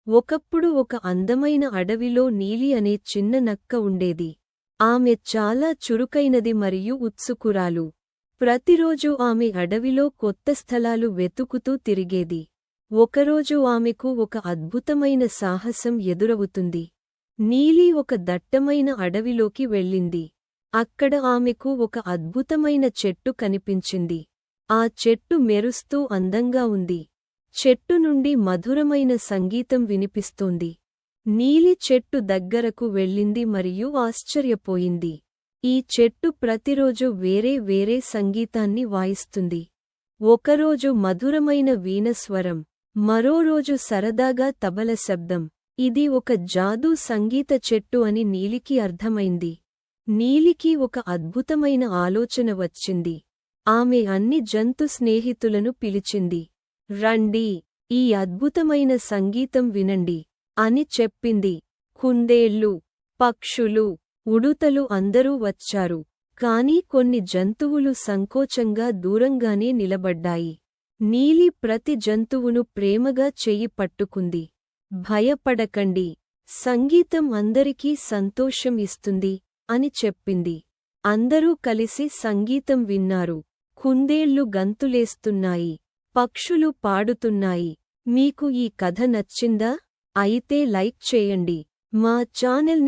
ఒకప్పుడు ఒక అందమైన అడవిలో నీలి అనే చిన్న నక్క ఉండేది. ఆమె చాలా చురుకైనది మరియు ఉత్సుకురాలు. ప్రతిరోజూ ఆమె అడవిలో కొత్త స్థలాలు వెతుకుతూ తిరిగేది. ఒకరోజు ఆమెకు ఒక అద్భుతమైన సాహసం ఎదురవుతుంది. నీలి ఒక దట్టమైన అడవిలోకి వెళ్ళింది. అక్కడ ఆమెకు ఒక అద్భుతమైన చెట్టు కనిపించింది. ఆ చెట్టు మెరుస్తూ అందంగా ఉంది. చెట్టు నుండి మధురమైన సంగీతం వినిపిస్తోంది. నీలి చెట్టు దగ్గరకు వెళ్ళింది మరియు ఆశ్చర్యపోయింది. ఈ చెట్టు ప్రతిరోజు వేరే వేరే సంగీతాన్ని వాయిస్తుంది. ఒకరోజు మధురమైన వీణస్వరం, మరో రోజు సరదాగా తబల శబ్దం. ఇది ఒక జాదూ సంగీత చెట్టు అని నీలికి అర్థమైంది. నీలికి ఒక అద్భుతమైన ఆలోచన వచ్చింది. ఆమె అన్ని జంతు స్నేహితులను పిలిచింది. రండి, ఈ అద్భుతమైన సంగీతం వినండి అని చెప్పింది. కుందేళ్లు, పక్షులు, ఉడుతలు అందరూ వచ్చారు. కాని కొన్ని జంతువులు సంకోచంగా దూరంగానే నిలబడ్డాయి. నీలి ప్రతి జంతువును ప్రేమగా చెయ్యి పట్టుకుంది. భయపడకండి, సంగీతం అందరికీ సంతోషం ఇస్తుంది అని చెప్పింది. అందరూ కలిసి సంగీతం విన్నారు. కుందేళ్లు గంతులేస్తున్నాయి, పక్షులు పాడుతున్నాయి. మీకు ఈ కథ నచ్చిందా? అయితే లైక్ చేయండి, మా ఛానల్ని